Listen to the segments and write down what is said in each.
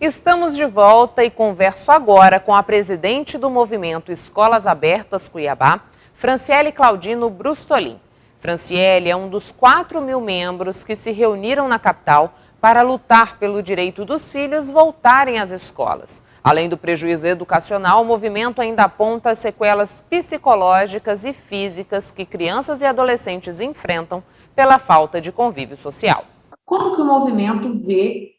Estamos de volta e converso agora com a presidente do movimento Escolas Abertas Cuiabá, Franciele Claudino Brustolin. Franciele é um dos 4.000 membros que se reuniram na capital para lutar pelo direito dos filhos voltarem às escolas. Além do prejuízo educacional, o movimento ainda aponta as sequelas psicológicas e físicas que crianças e adolescentes enfrentam pela falta de convívio social. Como que o movimento vê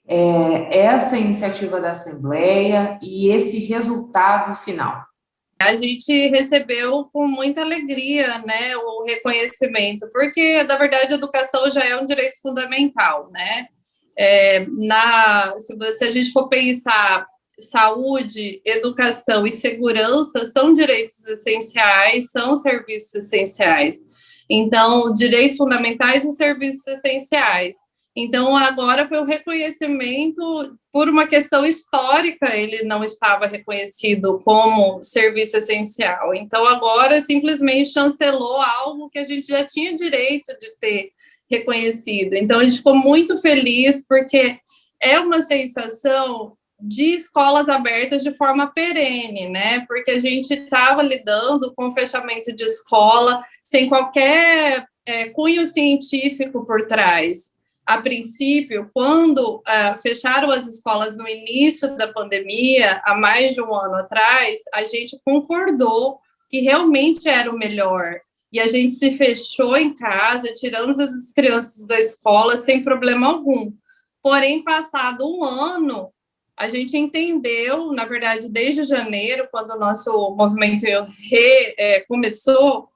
essa iniciativa da Assembleia e esse resultado final? A gente recebeu com muita alegria, né, o reconhecimento, porque, na verdade, a educação já é um direito fundamental, né? Se a gente for pensar, saúde, educação e segurança são direitos essenciais, são serviços essenciais. Então, direitos fundamentais e serviços essenciais. Então, agora foi o reconhecimento por uma questão histórica, ele não estava reconhecido como serviço essencial. Então, agora simplesmente chancelou algo que a gente já tinha direito de ter reconhecido. Então, a gente ficou muito feliz, porque é uma sensação de escolas abertas de forma perene, né? Porque a gente estava lidando com o fechamento de escola sem qualquer cunho científico por trás. A princípio, quando fecharam as escolas no início da pandemia, há mais de um ano atrás, a gente concordou que realmente era o melhor. E a gente se fechou em casa, tiramos as crianças da escola sem problema algum. Porém, passado um ano, a gente entendeu, na verdade, desde janeiro, quando o nosso movimento começou,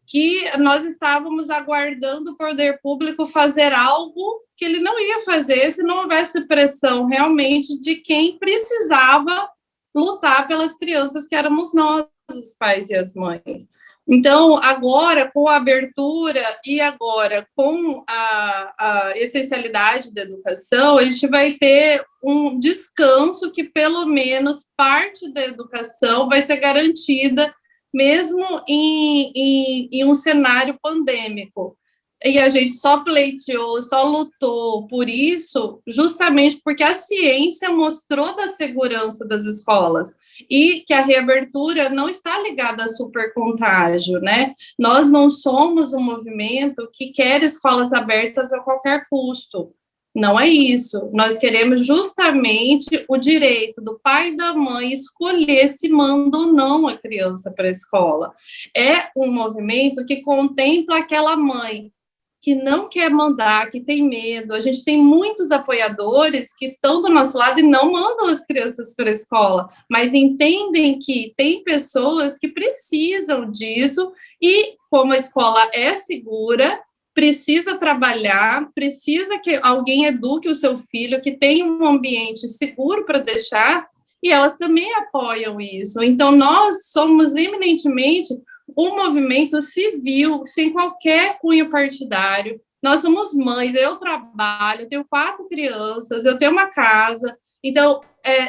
que nós estávamos aguardando o poder público fazer algo que ele não ia fazer se não houvesse pressão realmente de quem precisava lutar pelas crianças que éramos nós, os pais e as mães. Então, agora, com a abertura e agora com a essencialidade da educação, a gente vai ter um descanso que pelo menos parte da educação vai ser garantida mesmo em um cenário pandêmico. E a gente só pleiteou, só lutou por isso, justamente porque a ciência mostrou da segurança das escolas e que a reabertura não está ligada a supercontágio, né? Nós não somos um movimento que quer escolas abertas a qualquer custo. Não é isso. Nós queremos justamente o direito do pai e da mãe escolher se manda ou não a criança para a escola. É um movimento que contempla aquela mãe que não quer mandar, que tem medo. A gente tem muitos apoiadores que estão do nosso lado e não mandam as crianças para a escola, mas entendem que tem pessoas que precisam disso e, como a escola é segura, precisa trabalhar, precisa que alguém eduque o seu filho, que tenha um ambiente seguro para deixar, e elas também apoiam isso. Então, nós somos eminentemente um movimento civil, sem qualquer cunho partidário. Nós somos mães, eu trabalho, eu tenho 4 crianças, eu tenho uma casa, então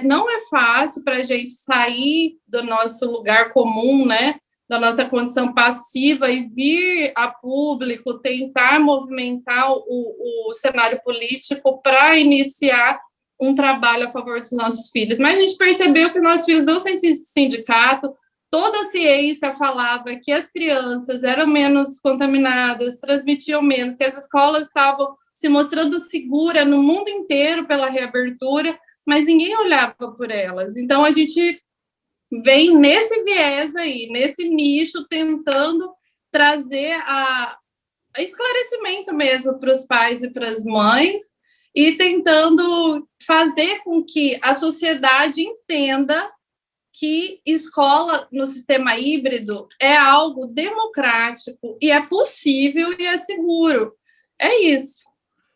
não é fácil para a gente sair do nosso lugar comum, né, da nossa condição passiva e vir a público, tentar movimentar o cenário político para iniciar um trabalho a favor dos nossos filhos. Mas a gente percebeu que nossos filhos não têm sindicato, toda a ciência falava que as crianças eram menos contaminadas, transmitiam menos, que as escolas estavam se mostrando seguras no mundo inteiro pela reabertura, mas ninguém olhava por elas. Então, a gente vem nesse viés aí, nesse nicho, tentando trazer a esclarecimento mesmo para os pais e para as mães, e tentando fazer com que a sociedade entenda que escola no sistema híbrido é algo democrático e é possível e é seguro. É isso,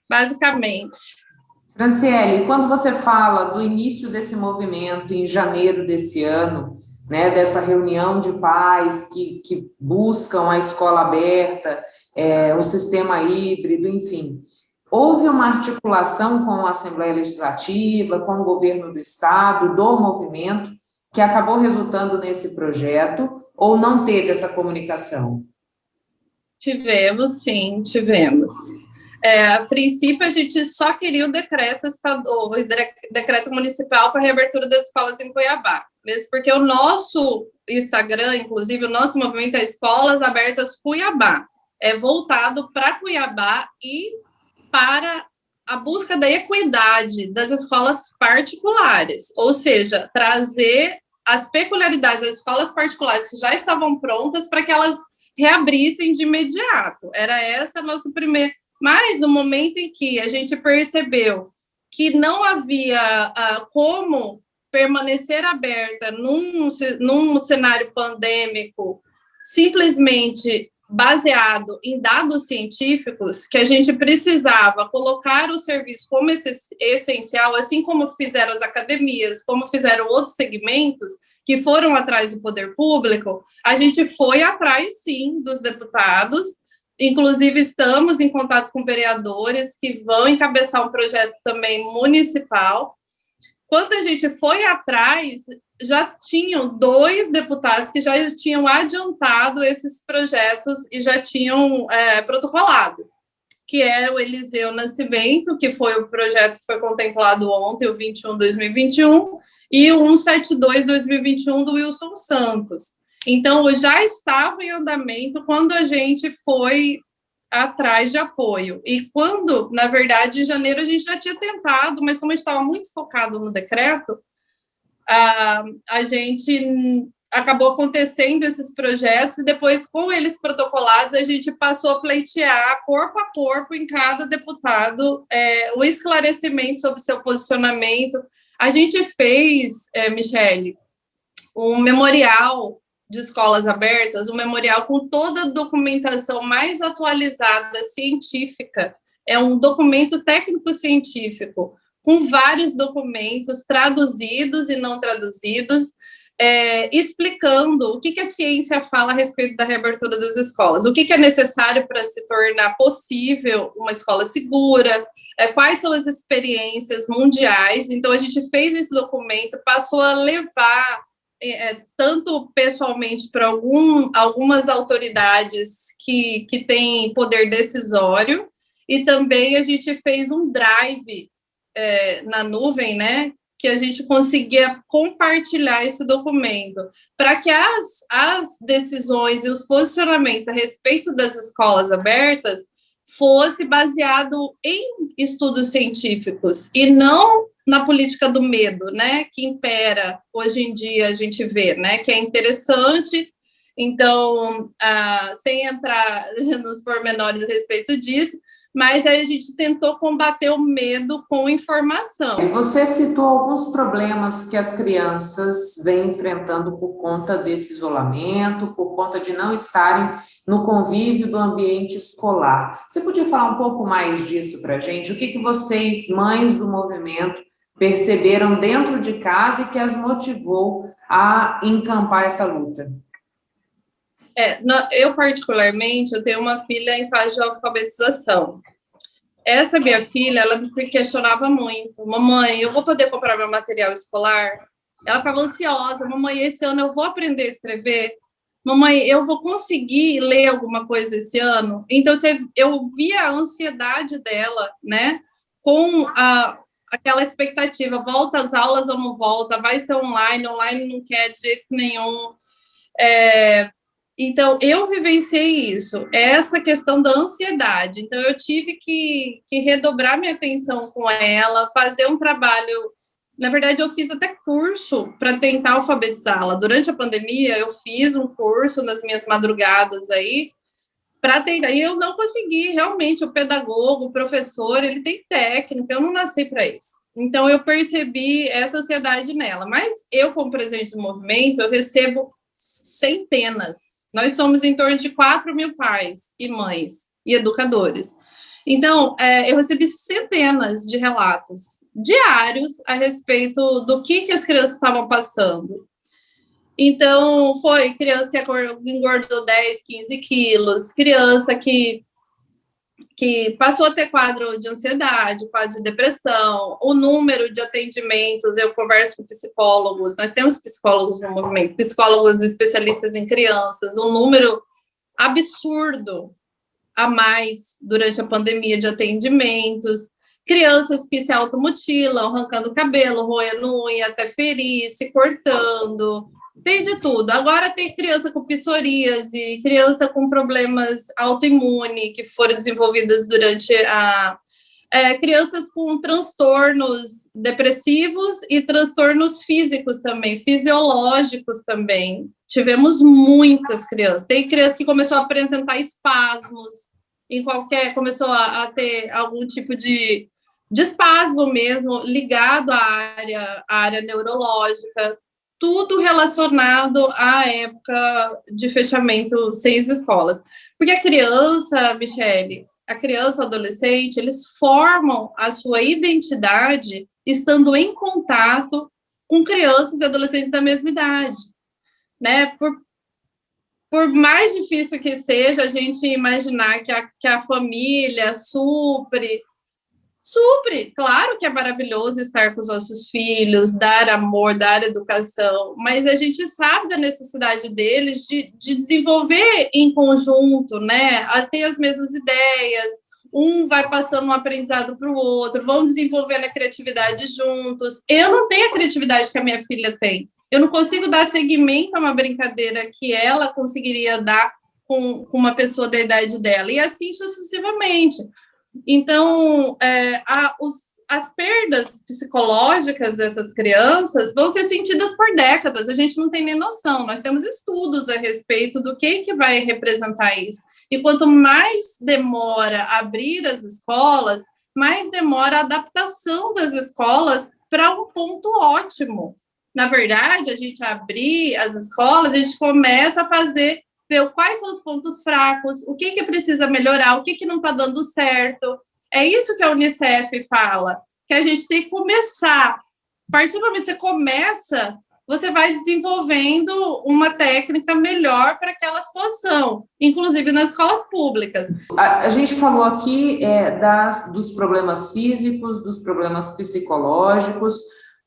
basicamente. Franciele, quando você fala do início desse movimento em janeiro desse ano, né, dessa reunião de pais que buscam a escola aberta, o sistema híbrido, enfim, houve uma articulação com a Assembleia Legislativa, com o governo do Estado, do movimento, que acabou resultando nesse projeto, ou não teve essa comunicação? Tivemos, sim, tivemos. A princípio, a gente só queria o decreto municipal para a reabertura das escolas em Cuiabá, mesmo porque o nosso Instagram, inclusive, o nosso movimento é Escolas Abertas Cuiabá, é voltado para Cuiabá e para a busca da equidade das escolas particulares, ou seja, trazer as peculiaridades das escolas particulares que já estavam prontas para que elas reabrissem de imediato. Era essa a nossa primeira... Mas no momento em que a gente percebeu que não havia como permanecer aberta num cenário pandêmico simplesmente baseado em dados científicos, que a gente precisava colocar o serviço como essencial, assim como fizeram as academias, como fizeram outros segmentos que foram atrás do poder público, a gente foi atrás, sim, dos deputados. Inclusive, estamos em contato com vereadores que vão encabeçar um projeto também municipal. Quando a gente foi atrás, já tinham 2 deputados que já tinham adiantado esses projetos e já tinham protocolado, que era o Eliseu Nascimento, que foi o projeto que foi contemplado ontem, o 21/2021, e o 172/2021 do Wilson Santos. Então, já estava em andamento quando a gente foi atrás de apoio. E quando, na verdade, em janeiro a gente já tinha tentado, mas como a gente estava muito focado no decreto, a gente acabou acontecendo esses projetos e depois, com eles protocolados, a gente passou a pleitear corpo a corpo em cada deputado o esclarecimento sobre seu posicionamento. A gente fez, Michele, um memorial de escolas abertas, um memorial com toda a documentação mais atualizada, científica. É um documento técnico-científico, com vários documentos traduzidos e não traduzidos, explicando o que a ciência fala a respeito da reabertura das escolas, o que é necessário para se tornar possível uma escola segura, quais são as experiências mundiais. Então, a gente fez esse documento, passou a levar tanto pessoalmente para algumas autoridades que têm poder decisório, e também a gente fez um drive na nuvem, né, que a gente conseguia compartilhar esse documento, para que as decisões e os posicionamentos a respeito das escolas abertas fosse baseado em estudos científicos, e não na política do medo, né, que impera hoje em dia, a gente vê, né, que é interessante. Então, sem entrar nos pormenores a respeito disso, mas aí a gente tentou combater o medo com informação. Você citou alguns problemas que as crianças vêm enfrentando por conta desse isolamento, por conta de não estarem no convívio do ambiente escolar. Você podia falar um pouco mais disso para a gente? O que vocês, mães do movimento, perceberam dentro de casa e que as motivou a encampar essa luta? Eu, particularmente, eu tenho uma filha em fase de alfabetização. Essa minha filha, ela me questionava muito. Mamãe, eu vou poder comprar meu material escolar? Ela ficava ansiosa. Mamãe, esse ano eu vou aprender a escrever? Mamãe, eu vou conseguir ler alguma coisa esse ano? Então, eu via a ansiedade dela, né? Com aquela expectativa, volta às aulas ou não volta? Vai ser online não quer de jeito nenhum. Então, eu vivenciei isso, essa questão da ansiedade. Então, eu tive que redobrar minha atenção com ela, fazer um trabalho. Na verdade, eu fiz até curso para tentar alfabetizá-la. Durante a pandemia, eu fiz um curso nas minhas madrugadas aí, para tentar. E eu não consegui, realmente, o pedagogo, o professor, ele tem técnica, eu não nasci para isso. Então, eu percebi essa ansiedade nela. Mas eu, como presidente do movimento, eu recebo centenas. Nós somos em torno de 4 mil pais e mães e educadores. Então, eu recebi centenas de relatos diários a respeito do que as crianças estavam passando. Então, foi criança que engordou 10, 15 quilos, criança que passou a ter quadro de ansiedade, quadro de depressão, o número de atendimentos, eu converso com psicólogos, nós temos psicólogos no movimento, psicólogos especialistas em crianças, um número absurdo a mais durante a pandemia de atendimentos, crianças que se automutilam, arrancando cabelo, roendo unha até ferir, se cortando, tem de tudo. Agora tem criança com psoríase, criança com problemas autoimunes que foram desenvolvidas durante a... crianças com transtornos depressivos e transtornos físicos também, fisiológicos também. Tivemos muitas crianças. Tem criança que começou a apresentar espasmos, começou a ter algum tipo de espasmo mesmo, ligado à área neurológica, tudo relacionado à época de fechamento 6 escolas. Porque a criança, Michele, a criança, o adolescente, eles formam a sua identidade estando em contato com crianças e adolescentes da mesma idade, né? Por mais difícil que seja a gente imaginar que a família supre, claro que é maravilhoso estar com os nossos filhos, dar amor, dar educação, mas a gente sabe da necessidade deles de desenvolver em conjunto, né? A ter as mesmas ideias, um vai passando um aprendizado para o outro, vão desenvolvendo a criatividade juntos. Eu não tenho a criatividade que a minha filha tem. Eu não consigo dar seguimento a uma brincadeira que ela conseguiria dar com uma pessoa da idade dela, e assim sucessivamente. Então, as perdas psicológicas dessas crianças vão ser sentidas por décadas, a gente não tem nem noção. Nós temos estudos a respeito do que vai representar isso. E quanto mais demora abrir as escolas, mais demora a adaptação das escolas para um ponto ótimo. Na verdade, a gente abrir as escolas, a gente começa a ver quais são os pontos fracos, o que precisa melhorar, o que não está dando certo. É isso que a Unicef fala, que a gente tem que começar. A partir do momento que você começa, você vai desenvolvendo uma técnica melhor para aquela situação, inclusive nas escolas públicas. A gente falou aqui dos problemas físicos, dos problemas psicológicos.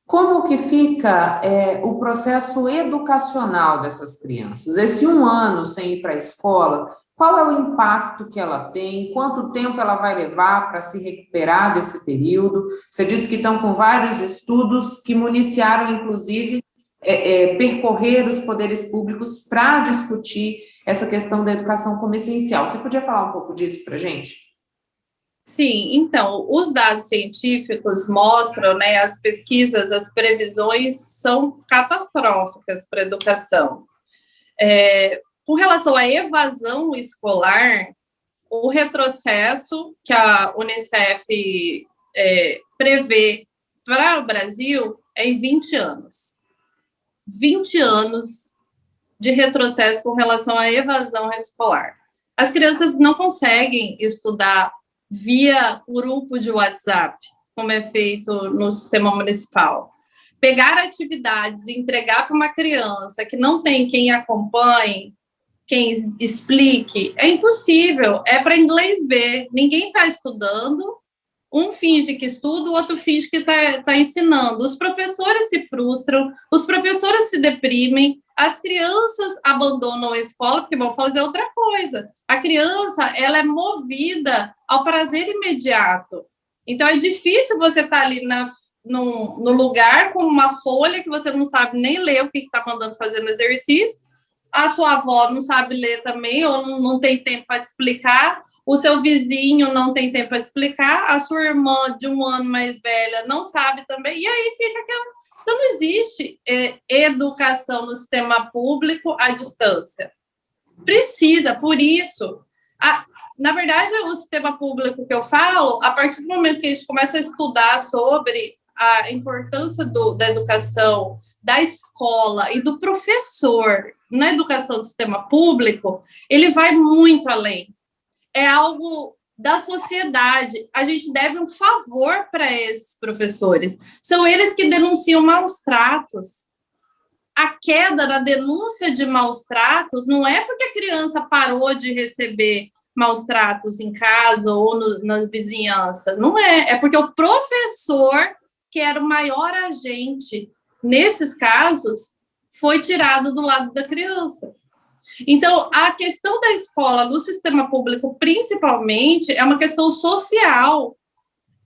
Como que fica o processo educacional dessas crianças? Esse 1 ano sem ir para a escola, qual é o impacto que ela tem? Quanto tempo ela vai levar para se recuperar desse período? Você disse que estão com vários estudos que municiaram, inclusive, percorrer os poderes públicos para discutir essa questão da educação como essencial. Você podia falar um pouco disso para a gente? Sim, então, os dados científicos mostram, né, as pesquisas, as previsões são catastróficas para a educação. Com relação à evasão escolar, o retrocesso que a Unicef prevê para o Brasil é em 20 anos. 20 anos de retrocesso com relação à evasão escolar. As crianças não conseguem estudar via grupo de WhatsApp, como é feito no sistema municipal. Pegar atividades e entregar para uma criança que não tem quem acompanhe, quem explique, é impossível, é para inglês ver, ninguém está estudando, um finge que estuda, o outro finge que está ensinando. Os professores se frustram, os professores se deprimem, as crianças abandonam a escola porque vão fazer outra coisa. A criança, ela é movida ao prazer imediato. Então, é difícil você estar ali no lugar com uma folha que você não sabe nem ler o que está mandando fazer no exercício, a sua avó não sabe ler também, ou não tem tempo para explicar, o seu vizinho não tem tempo para explicar, a sua irmã de 1 ano mais velha não sabe também, e aí fica aquela... Então, não existe educação no sistema público à distância. Precisa, por isso... Na verdade, o sistema público que eu falo, a partir do momento que a gente começa a estudar sobre a importância da educação, da escola e do professor na educação do sistema público, ele vai muito além. É algo da sociedade. A gente deve um favor para esses professores. São eles que denunciam maus tratos. A queda na denúncia de maus tratos não é porque a criança parou de receber maus tratos em casa ou na vizinhança. Não é. É porque o professor, que era o maior agente nesses casos, foi tirado do lado da criança. Então, a questão da escola no sistema público, principalmente, é uma questão social.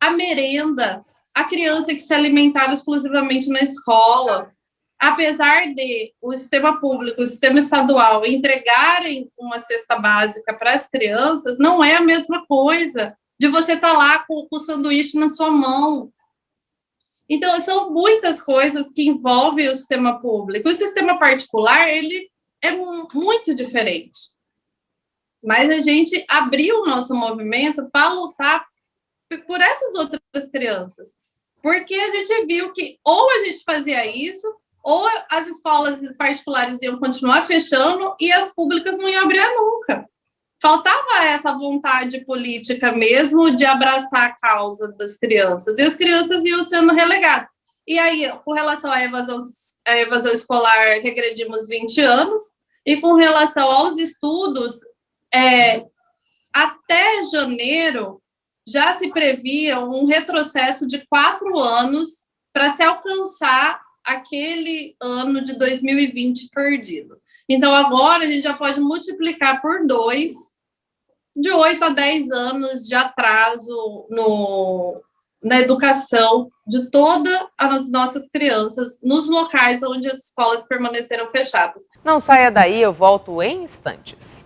A merenda, a criança que se alimentava exclusivamente na escola, apesar de o sistema público, o sistema estadual entregarem uma cesta básica para as crianças, não é a mesma coisa de você estar lá com o sanduíche na sua mão. Então, são muitas coisas que envolvem o sistema público. O sistema particular, ele é muito diferente. Mas a gente abriu o nosso movimento para lutar por essas outras crianças. Porque a gente viu que ou a gente fazia isso, ou as escolas particulares iam continuar fechando e as públicas não iam abrir nunca. Faltava essa vontade política mesmo de abraçar a causa das crianças. E as crianças iam sendo relegadas. E aí, com relação à evasão escolar, regredimos 20 anos. E com relação aos estudos, até janeiro, já se previa um retrocesso de 4 anos para se alcançar aquele ano de 2020 perdido. Então, agora a gente já pode multiplicar por 2, de 8 a 10 anos de atraso na educação de todas as nossas crianças nos locais onde as escolas permaneceram fechadas. Não saia daí, eu volto em instantes.